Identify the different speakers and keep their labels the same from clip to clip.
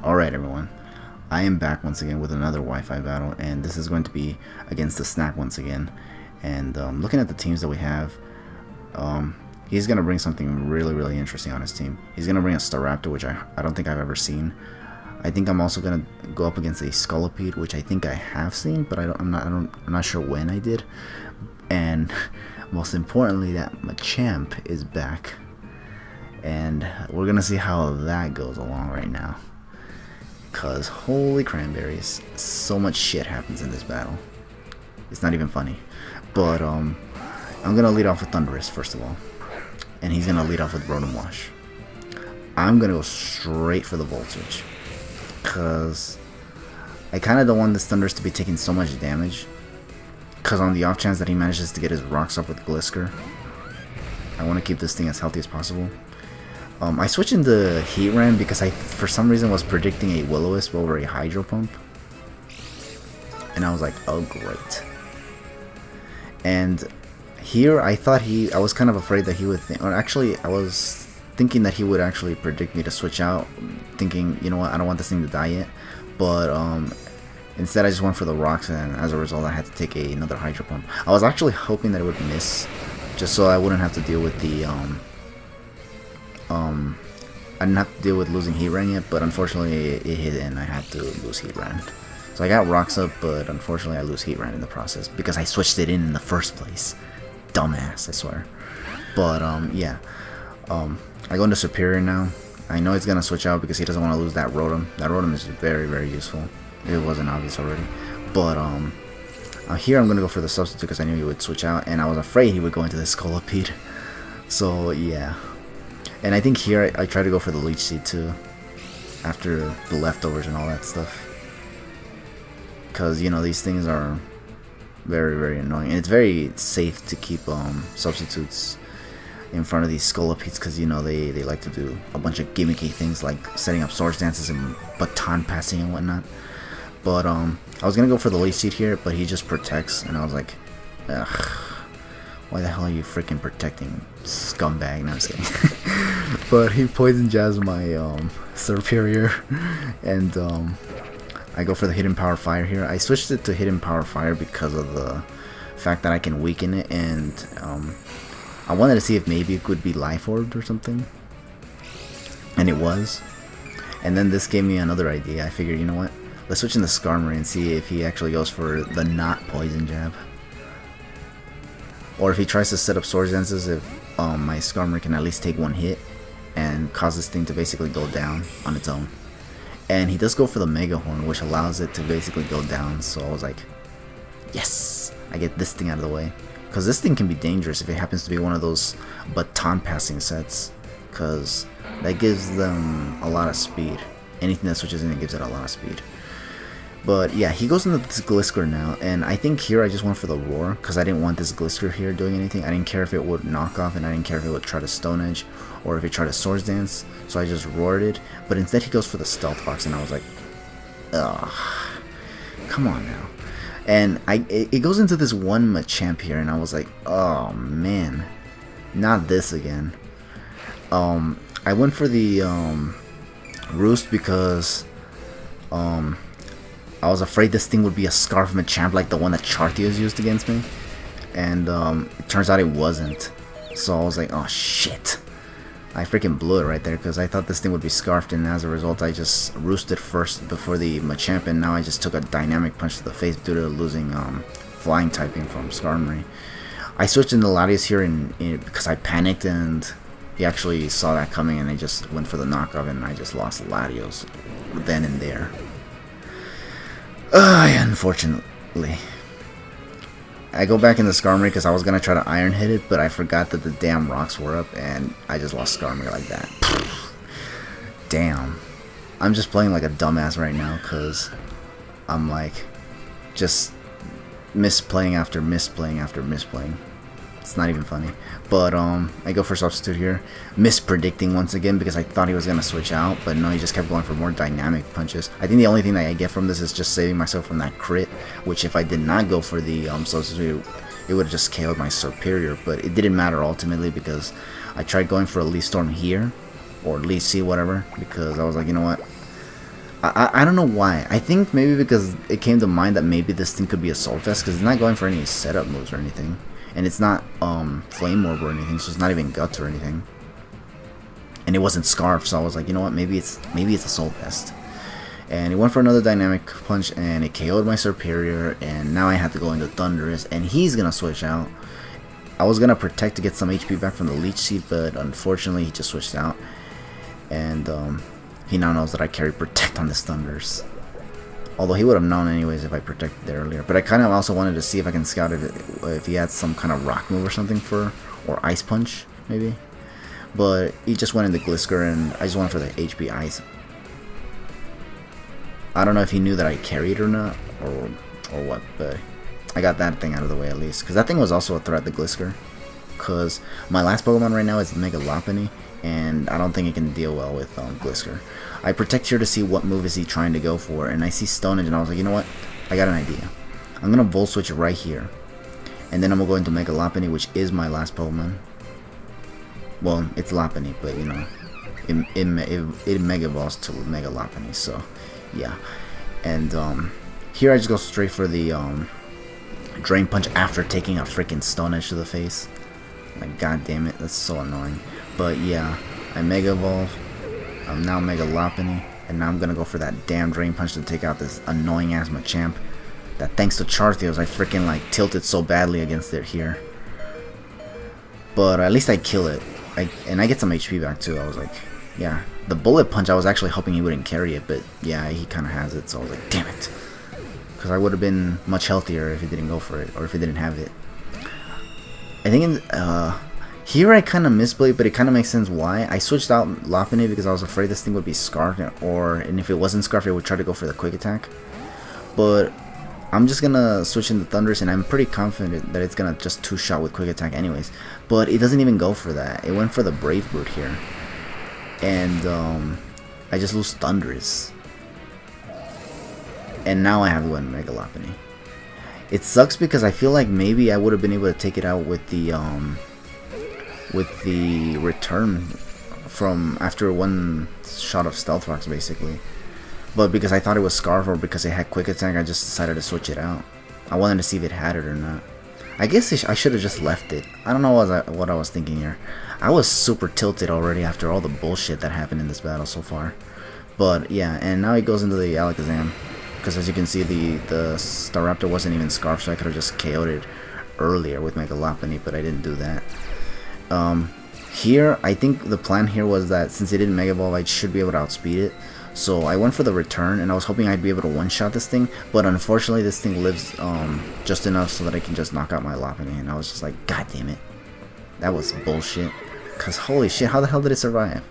Speaker 1: Alright everyone, I am back once again with another Wi-Fi battle, and this is going to be against the Snack once again. And looking at the teams that we have, he's going to bring something really interesting on his team. He's going to bring a Staraptor, which I don't think I've ever seen. I think I'm also going to go up against a Scolipede, which I think I have seen, but I'm not sure when I did. And most importantly, that Machamp is back. And we're going to see how that goes along right now. Cause holy cranberries, so much shit happens in this battle. It's not even funny. But I'm gonna lead off with Thundurus first of all, and he's gonna lead off with Rotom Wash. I'm gonna go straight for the Volt Switch, cause I kind of don't want this Thundurus to be taking so much damage. Cause on the off chance that he manages to get his rocks up with Glisker, I want to keep this thing as healthy as possible. I switched into Heatran because I, for some reason, was predicting a Will-O-Wisp over a Hydro Pump. And I was like, oh great. And here I thought I was kind of afraid that he would think, or actually I was thinking that he would actually predict me to switch out, thinking, you know what, I don't want this thing to die yet. But instead I just went for the rocks, and as a result I had to take another Hydro Pump. I was actually hoping that it would miss, just so I wouldn't have to deal with the I didn't have to deal with losing Heatran yet, but unfortunately it hit and I had to lose Heatran. So I got rocks up, but unfortunately I lose Heatran in the process because I switched it in the first place. Dumbass, I swear. But yeah, I go into Superior now. I know he's gonna switch out because he doesn't want to lose that Rotom. That Rotom is very useful. It wasn't obvious already. But here I'm gonna go for the Substitute because I knew he would switch out, and I was afraid he would go into the Scolipede. So yeah. And I think here I try to go for the Leech Seed too, after the leftovers and all that stuff. Because, you know, these things are very annoying. And it's very safe to keep substitutes in front of these Scolipedes because, you know, they like to do a bunch of gimmicky things like setting up Swords Dances and baton passing and whatnot. But I was going to go for the Leech Seed here, but he just protects. And I was like, ugh. Why the hell are you freaking protecting, scumbag? No, I'm just kidding. But he poison jabs my Superior, and I go for the Hidden Power Fire here. I switched it to Hidden Power Fire because of the fact that I can weaken it, and I wanted to see if maybe it could be Life Orbed or something, and it was. And then this gave me another idea. I figured, you know what? Let's switch into Skarmory and see if he actually goes for the not poison jab. Or if he tries to set up Swords Dances, if my Skarmory can at least take one hit and cause this thing to basically go down on its own. And he does go for the Mega Horn, which allows it to basically go down. So I was like, yes, I get this thing out of the way. Because this thing can be dangerous if it happens to be one of those baton passing sets. Because that gives them a lot of speed. Anything that switches in, it gives it a lot of speed. But yeah, he goes into this Glisker now, and I think here I just went for the Roar, because I didn't want this Glisker here doing anything. I didn't care if it would knock off, and I didn't care if it would try to Stone Edge, or if it tried to Swords Dance, so I just roared it. But instead he goes for the Stealth Box, and I was like, ugh, come on now. And it goes into this one Machamp here, and I was like, oh man, not this again. I went for the Roost because I was afraid this thing would be a Scarf Machamp like the one that Chartheus used against me. And it turns out it wasn't. So I was like, oh shit. I freaking blew it right there because I thought this thing would be Scarfed, and as a result I just roosted first before the Machamp, and now I just took a Dynamic Punch to the face due to losing Flying typing from Skarmory. I switched into Latios here because I panicked, and he actually saw that coming, and I just went for the knockoff, and I just lost Latios then and there. Unfortunately. I go back into Skarmory because I was going to try to Iron Hit it, but I forgot that the damn rocks were up, and I just lost Skarmory like that. Damn. I'm just playing like a dumbass right now because I'm like just misplaying after misplaying after misplaying. It's not even funny. But I go for Substitute here, mispredicting once again because I thought he was going to switch out, but no, he just kept going for more Dynamic Punches. I think the only thing that I get from this is just saving myself from that crit, which if I did not go for the Substitute, it would have just KO'd my Superior, but it didn't matter ultimately because I tried going for a Leaf Storm here, or Leaf Seed, whatever, because I was like, you know what, I don't know why. I think maybe because it came to mind that maybe this thing could be Assault Vest, because it's not going for any setup moves or anything. And it's not Flame Orb or anything, so it's not even Guts or anything. And it wasn't Scarf, so I was like, you know what, maybe it's Assault Vest. And it went for another Dynamic Punch, and it KO'd my Superior, and now I have to go into Thunderous, and he's gonna switch out. I was gonna Protect to get some HP back from the Leech Seed, but unfortunately he just switched out. And he now knows that I carry Protect on this Thunders. Although he would have known anyways if I Protected it earlier. But I kind of also wanted to see if I can scout if he had some kind of Rock move or something or Ice Punch, maybe. But he just went into Glisker, and I just went for the HP Ice. I don't know if he knew that I carried or not, or what, but I got that thing out of the way at least. Because that thing was also a threat, the Glisker. Because my last Pokemon right now is Mega Lopunny, and I don't think it can deal well with Glisker. I Protect here to see what move is he trying to go for, and I see Stone Edge, and I was like, you know what? I got an idea. I'm going to Volt Switch right here. And then I'm going to go into Mega Lopunny, which is my last Pokemon. Well, it's Lopunny, but you know, it Mega Evolves to Mega Lopunny, so yeah. And here I just go straight for the Drain Punch after taking a freaking Stone Edge to the face. Like, god damn it, that's so annoying. But yeah, I Mega Evolve. I'm now Mega Lopunny, and now I'm gonna go for that damn Drain Punch to take out this annoying ass Machamp. That thanks to Chartheos, I freaking like tilted so badly against it here. But at least I kill it. And I get some HP back too. I was like, yeah. The Bullet Punch, I was actually hoping he wouldn't carry it, but yeah, he kind of has it, so I was like, damn it. Because I would have been much healthier if he didn't go for it, or if he didn't have it. I think here I kind of misplayed, but it kind of makes sense why. I switched out Lopunny because I was afraid this thing would be Scarf, and if it wasn't Scarf, it would try to go for the Quick Attack. But I'm just gonna switch into Thunders, and I'm pretty confident that it's gonna just two-shot with Quick Attack anyways. But it doesn't even go for that. It went for the Brave Bird here. And I just lose Thunders. And now I have to go in Mega Lopunny. It sucks because I feel like maybe I would have been able to take it out with the return from after one shot of Stealth Rocks basically. But because I thought it was Scarf, or because it had Quick Attack, I just decided to switch it out. I wanted to see if it had it or not. I guess I should have just left it. I don't know what I was thinking here. I was super tilted already after all the bullshit that happened in this battle so far. But yeah, and now he goes into the Alakazam. Because as you can see, the Staraptor wasn't even Scarf, so I could have just KO'd it earlier with Mega Lopunny, but I didn't do that. Here, I think the plan here was that since it didn't Mega Evolve, I should be able to outspeed it. So I went for the return, and I was hoping I'd be able to one-shot this thing, but unfortunately this thing lives just enough so that I can just knock out my Lopunny, and I was just like, god damn it. That was bullshit. Because holy shit, how the hell did it survive?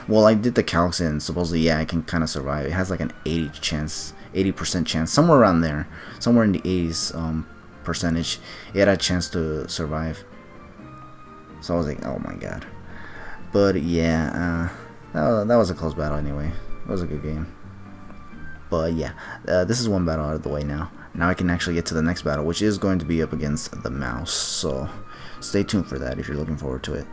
Speaker 1: Well, I did the calcs, and supposedly, yeah, I can kind of survive. It has like an 80% chance, somewhere around there, somewhere in the 80s percentage, it had a chance to survive. So I was like, oh my god. But yeah, that was a close battle anyway. It was a good game. But yeah, this is one battle out of the way now. Now I can actually get to the next battle, which is going to be up against the mouse. So stay tuned for that if you're looking forward to it.